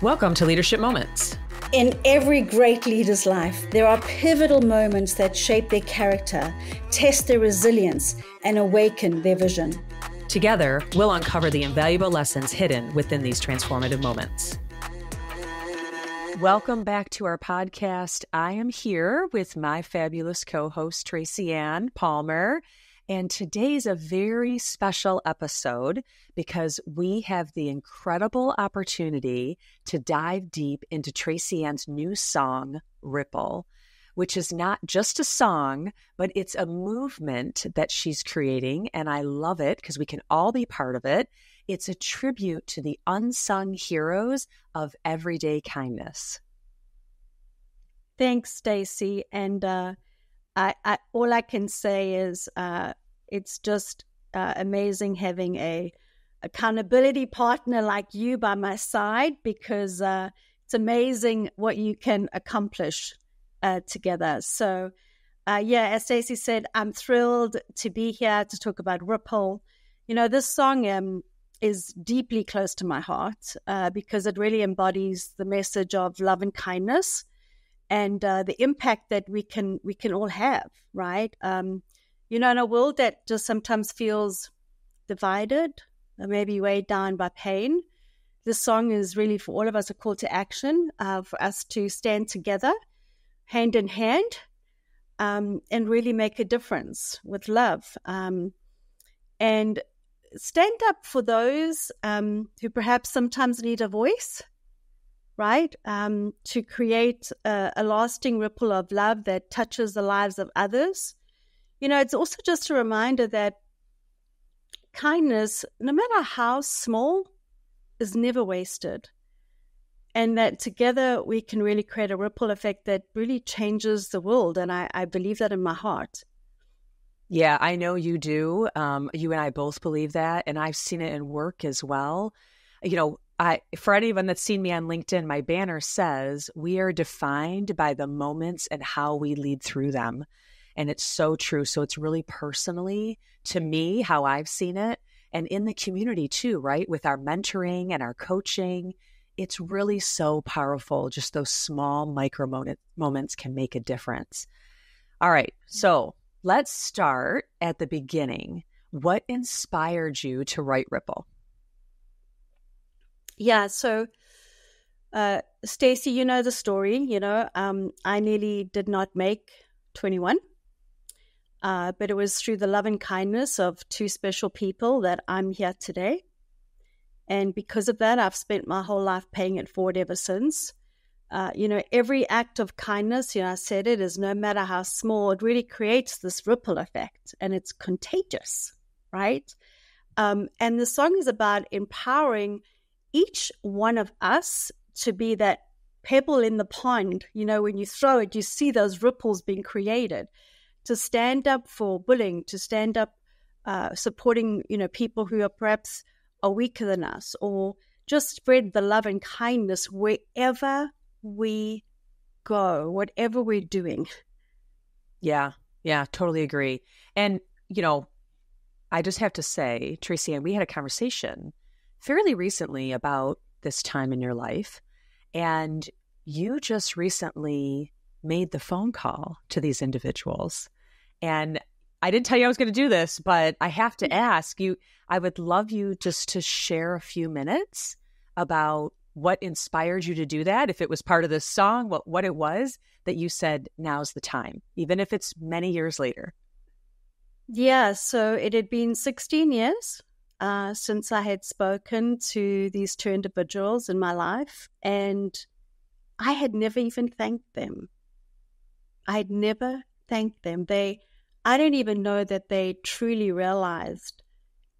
Welcome to Leadership Moments. In every great leader's life, there are pivotal moments that shape their character, test their resilience, and awaken their vision. Together, we'll uncover the invaluable lessons hidden within these transformative moments. Welcome back to our podcast. I am here with my fabulous co-host, Tracy-Ann Palmer. And today's a very special episode because we have the incredible opportunity to dive deep into Tracy-Ann's new song, Ripple, which is not just a song, but it's a movement that she's creating. And I love it because we can all be part of it. It's a tribute to the unsung heroes of everyday kindness. Thanks, Stacy. And I all I can say is it's just amazing having a accountability partner like you by my side, because it's amazing what you can accomplish together. So, as Stacy said, I'm thrilled to be here to talk about Ripple. You know, this song is deeply close to my heart because it really embodies the message of love and kindness. And the impact that we can all have, right? In a world that just sometimes feels divided, or maybe weighed down by pain, this song is really for all of us a call to action, for us to stand together, hand in hand, and really make a difference with love. And stand up for those who perhaps sometimes need a voice, right? To create a lasting ripple of love that touches the lives of others. You know, it's also just a reminder that kindness, no matter how small, is never wasted. And that together we can really create a ripple effect that really changes the world. And I believe that in my heart. Yeah, I know you do. You and I both believe that. And I've seen it in work as well. You know, for anyone that's seen me on LinkedIn, my banner says, we are defined by the moments and how we lead through them. And it's so true. So it's really personally, to me, how I've seen it. And in the community too, right? With our mentoring and our coaching, it's really so powerful. Just those small micro moments can make a difference. All right. So let's start at the beginning. What inspired you to write Ripple? Yeah, so Stacy, you know the story. I nearly did not make 21, but it was through the love and kindness of two special people that I'm here today. And because of that, I've spent my whole life paying it forward ever since. Every act of kindness, I said it, is no matter how small, it really creates this ripple effect, and it's contagious, right? And the song is about empowering each one of us to be that pebble in the pond. When you throw it, you see those ripples being created. To stand up for bullying, to stand up supporting, people who are perhaps are weaker than us, or just spread the love and kindness wherever we go, whatever we're doing. Yeah, totally agree. And, I just have to say, Tracy-Ann, we had a conversation fairly recently about this time in your life, and you just recently made the phone call to these individuals. And I didn't tell you I was going to do this, but I have to ask you, I would love you just to share a few minutes about what inspired you to do that. If it was part of this song, what it was that you said, now's the time, even if it's many years later. Yeah, so it had been 16 years since I had spoken to these two individuals in my life, and I had never even thanked them. I had never thanked them. I don't even know that they truly realized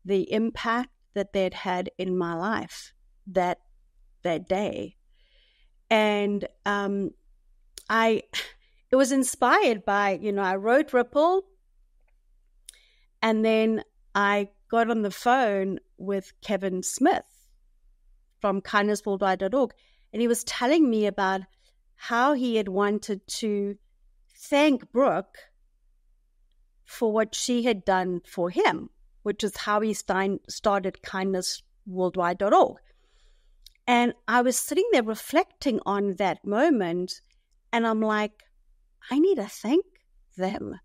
the impact that they'd had in my life that day. And it was inspired by, I wrote Ripple, and then I got on the phone with Kevin Smith from kindnessworldwide.org, and he was telling me about how he had wanted to thank Brooke for what she had done for him, which is how he started kindnessworldwide.org. And I was sitting there reflecting on that moment, and I'm like, I need to thank them.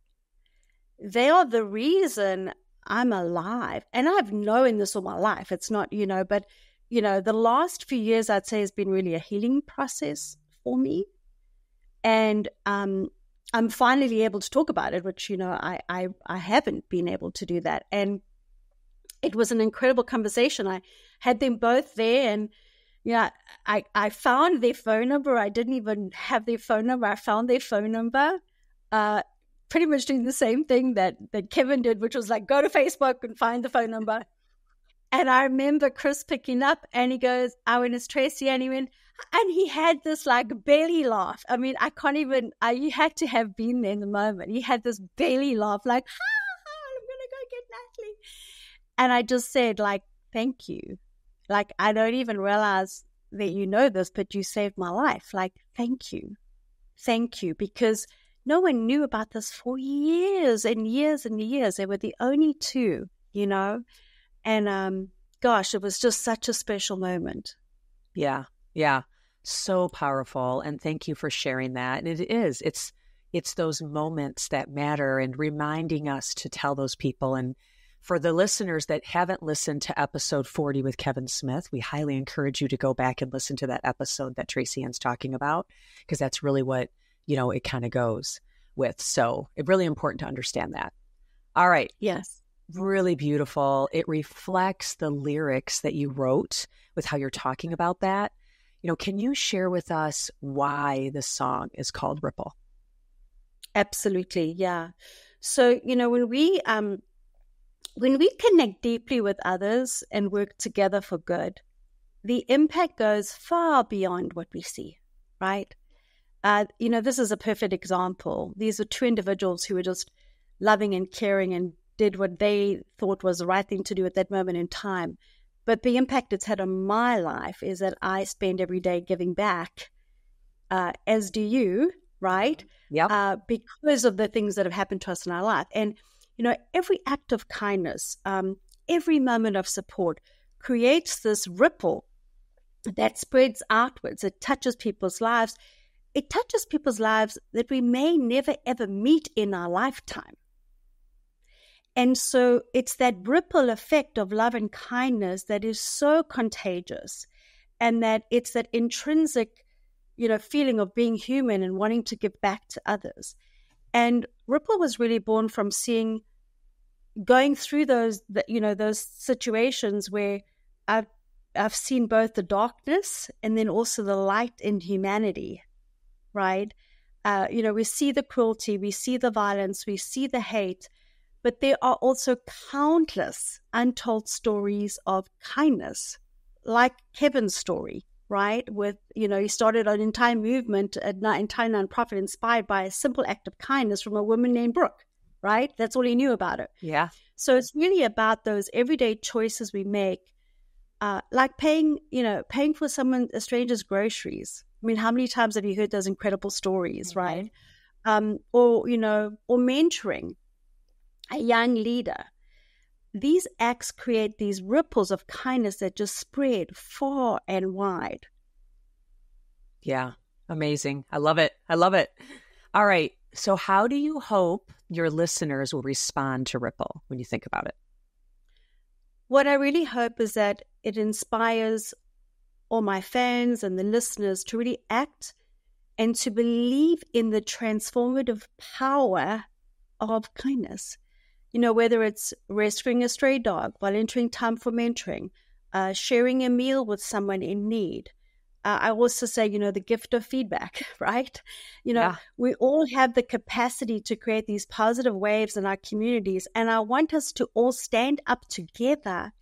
They are the reason I'm alive. And I've known this all my life. It's not, but, the last few years, I'd say, has been really a healing process for me. And I'm finally able to talk about it, which, I haven't been able to do that. And it was an incredible conversation. I had them both there, and I found their phone number. I didn't even have their phone number. I found their phone number, pretty much doing the same thing that Kevin did, which was like, go to Facebook and find the phone number. And I remember Chris picking up, and he goes, when it's Tracy-Ann, and he had this like belly laugh. I mean, I can't even, you had to have been there in the moment. He had this belly laugh, like, I'm going to go get Natalie. And I just said, like, thank you. Like, I don't even realize that you know this, but you saved my life. Like, thank you. Thank you. Because no one knew about this for years and years and years. They were the only two, And gosh, it was just such a special moment. Yeah. Yeah. So powerful. And thank you for sharing that. And it's those moments that matter, and reminding us to tell those people. And for the listeners that haven't listened to episode 40 with Kevin Smith, we highly encourage you to go back and listen to that episode that Tracy-Ann's talking about, because that's really what, it kind of goes with. So it's really important to understand that. All right. Yes. Really beautiful. It reflects the lyrics that you wrote with how you're talking about that. Can you share with us why the song is called Ripple? Absolutely. Yeah. So, when we connect deeply with others and work together for good, the impact goes far beyond what we see, right? This is a perfect example. These are two individuals who were just loving and caring and did what they thought was the right thing to do at that moment in time. But the impact it's had on my life is that I spend every day giving back, as do you, right? Yeah. Because of the things that have happened to us in our life. And, every act of kindness, every moment of support creates this ripple that spreads outwards. It touches people's lives. It touches people's lives that we may never, ever meet in our lifetime. And so it's that ripple effect of love and kindness that is so contagious, and that it's that intrinsic, feeling of being human and wanting to give back to others. And Ripple was really born from going through those situations where I've seen both the darkness and then also the light in humanity, right? We see the cruelty, we see the violence, we see the hate, but there are also countless untold stories of kindness, like Kevin's story, right? With, he started an entire movement, an entire nonprofit inspired by a simple act of kindness from a woman named Brooke, right? That's all he knew about it. Yeah. So it's really about those everyday choices we make, like paying for a stranger's groceries. I mean, how many times have you heard those incredible stories, right? Or mentoring a young leader. These acts create these ripples of kindness that just spread far and wide. Yeah. Amazing. I love it. I love it. All right. So how do you hope your listeners will respond to Ripple when you think about it? What I really hope is that it inspires all my fans and the listeners to really act and to believe in the transformative power of kindness. Whether it's rescuing a stray dog, volunteering time for mentoring, sharing a meal with someone in need. I also say, the gift of feedback, right? We all have the capacity to create these positive waves in our communities. And I want us to all stand up together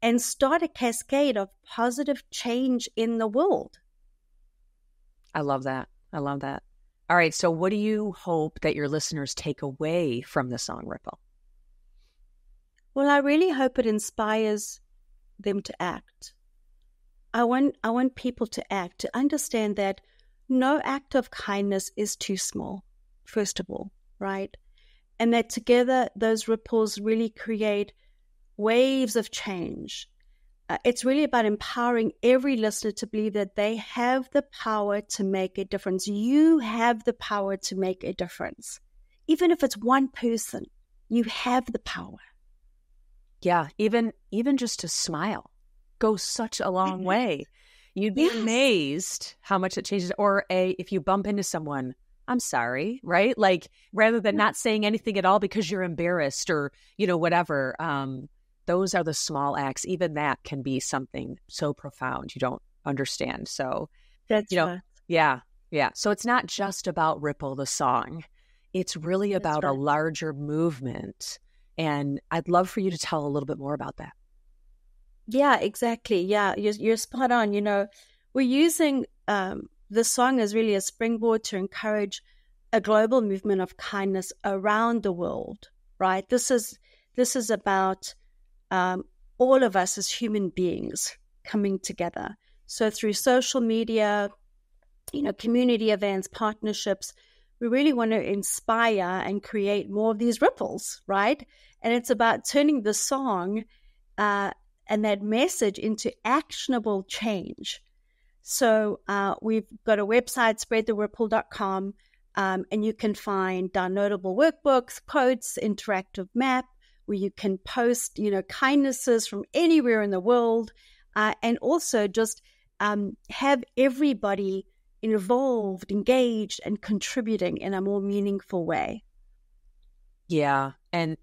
and start a cascade of positive change in the world. I love that. I love that. All right. So what do you hope that your listeners take away from the song Ripple? Well, I really hope it inspires them to act. I want people to act, to understand that no act of kindness is too small, first of all, right? And that together those ripples really create waves of change. it's really about empowering every listener to believe that they have the power to make a difference. You have the power to make a difference. Even if it's one person, you have the power. Yeah, even just to smile goes such a long way. You'd be amazed how much it changes. Or if you bump into someone, I'm sorry, right? Like, rather than not saying anything at all because you're embarrassed or, whatever. Those are the small acts. Even that can be something so profound you don't understand. So, that's right. Yeah. So it's not just about Ripple, the song. It's really about a larger movement. And I'd love for you to tell a little bit more about that. Yeah, exactly. Yeah, you're spot on. We're using the song as really a springboard to encourage a global movement of kindness around the world, right? This is about all of us as human beings coming together. So through social media, community events, partnerships, we really want to inspire and create more of these ripples, right? And it's about turning the song and that message into actionable change. So we've got a website, spreadtheripple.com, and you can find downloadable workbooks, quotes, interactive map, where you can post, kindnesses from anywhere in the world, and also just have everybody involved, engaged, and contributing in a more meaningful way. Yeah. And,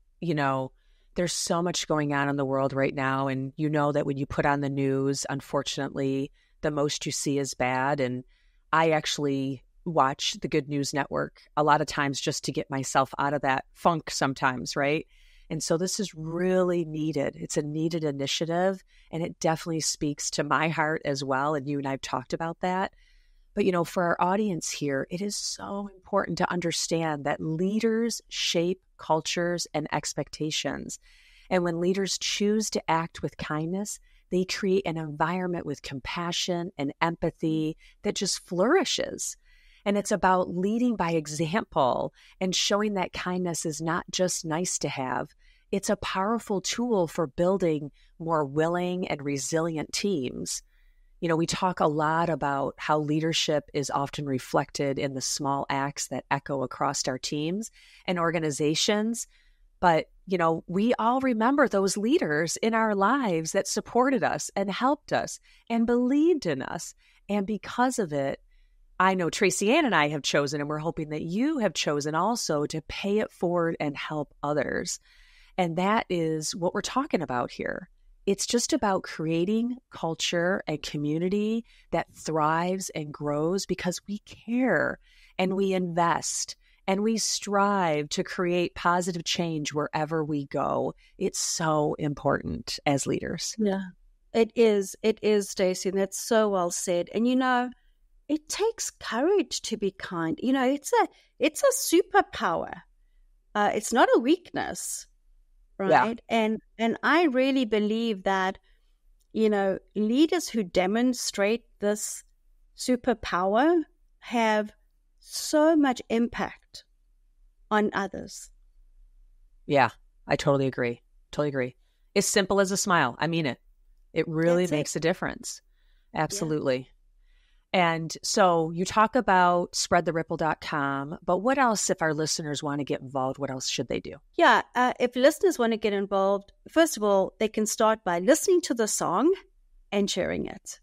there's so much going on in the world right now. And that when you put on the news, unfortunately, the most you see is bad. And I actually watch the Good News Network a lot of times just to get myself out of that funk sometimes, right? And so this is really needed. It's a needed initiative, and it definitely speaks to my heart as well. And you and I have talked about that. But, for our audience here, it is so important to understand that leaders shape cultures and expectations. And when leaders choose to act with kindness, they create an environment with compassion and empathy that just flourishes. And it's about leading by example and showing that kindness is not just nice to have. It's a powerful tool for building more willing and resilient teams. We talk a lot about how leadership is often reflected in the small acts that echo across our teams and organizations. But, we all remember those leaders in our lives that supported us and helped us and believed in us. And because of it, I know Tracy-Ann and I have chosen, and we're hoping that you have chosen also, to pay it forward and help others. And that is what we're talking about here. It's just about creating culture and community that thrives and grows because we care and we invest and we strive to create positive change wherever we go. It's so important as leaders. Yeah, it is. It is, Stacey, and that's so well said. And, it takes courage to be kind. It's a superpower. It's not a weakness. Right. Yeah. And I really believe that, leaders who demonstrate this superpower have so much impact on others. Yeah, I totally agree. Totally agree. As simple as a smile. I mean it. It really makes a difference. Absolutely. Yeah. And so you talk about spreadtheripple.com, but what else, if our listeners want to get involved, what else should they do? Yeah, if listeners want to get involved, first of all, they can start by listening to the song and sharing it.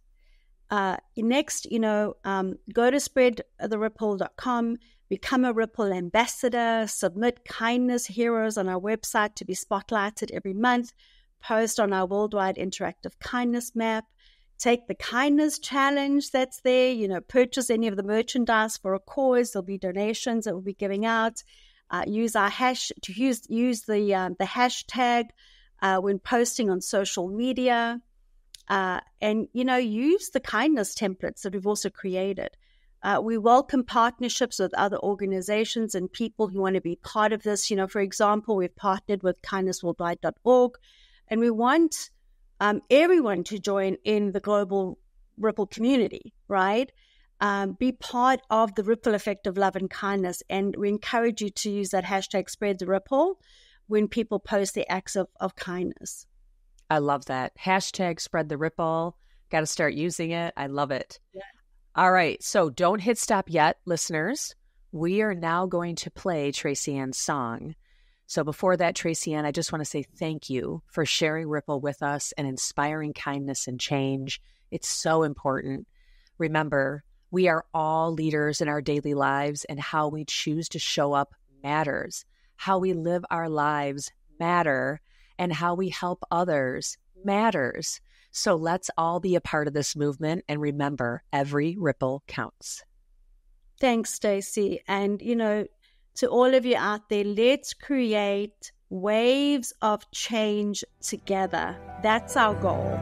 Next, go to spreadtheripple.com, become a Ripple ambassador, submit kindness heroes on our website to be spotlighted every month, post on our worldwide interactive kindness map. Take the kindness challenge that's there, purchase any of the merchandise for a cause. There'll be donations that we'll be giving out. Use our use the hashtag when posting on social media. And, use the kindness templates that we've also created. We welcome partnerships with other organizations and people who want to be part of this. For example, we've partnered with kindnessworldwide.org, and we want everyone to join in the global Ripple community, right? Be part of the ripple effect of love and kindness. And we encourage you to use that hashtag spread the ripple when people post their acts of kindness. I love that. Hashtag spread the ripple. Got to start using it. I love it. Yeah. All right. So don't hit stop yet, listeners. We are now going to play Tracy-Ann's song. So before that, Tracy-Ann, I just want to say thank you for sharing Ripple with us and inspiring kindness and change. It's so important. Remember, we are all leaders in our daily lives, and how we choose to show up matters. How we live our lives matter, and how we help others matters. So let's all be a part of this movement, and remember, every ripple counts. Thanks, Stacey. And, to all of you out there, let's create waves of change together. That's our goal.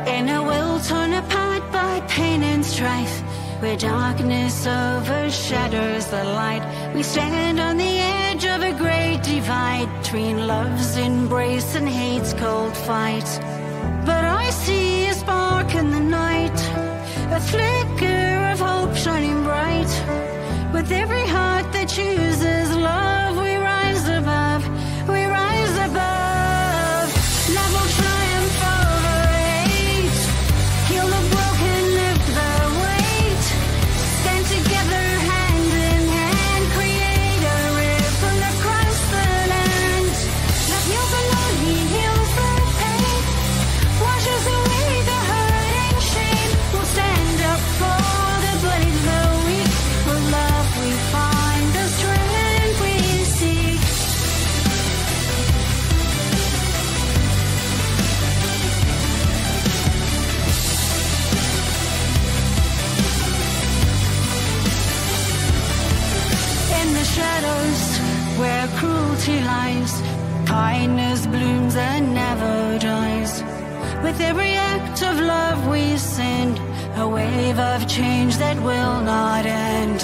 In a world torn apart by pain and strife, where darkness overshadows the light, we stand on the edge of a great divide between love's embrace and hate's cold fight. But I see a spark in the night, a flicker of hope shining bright. With every heart that chooses love, we rise above, we rise above. Love will triumph over hate, heal the broken, lift the weight. Stand together hand in hand, create a ripple across the land. Love heals the lonely, heals the pain, washes away the hurt and shame. We'll stand up for the bloody, the weak. For love we find the strength we seek. In the shadows where cruelty lies, kindness blooms and never dies. With every act of love we send a wave of change that will not end.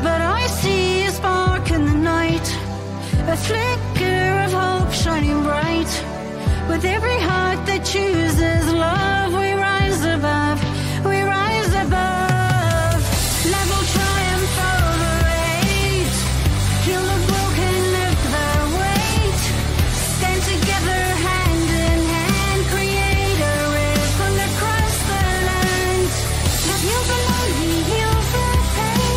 But I see a spark in the night, a flicker of hope shining bright. With every heart that chooses love, we rise above, we rise above. Love will triumph over hate, heal the broken, lift the weight. Stand together hand in hand, create a ripple across the land. Love heals the lonely, heals the pain,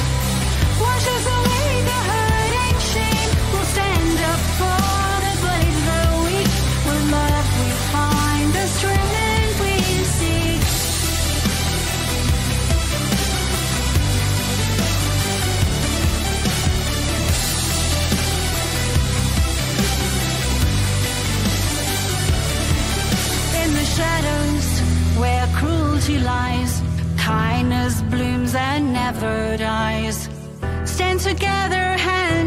washes away the hurt and shame. We'll stand up for the bloody, the weak. With love we find the strength we seek. In the shadows where cruelty lies, kindness blooms and never dies. Stand together hand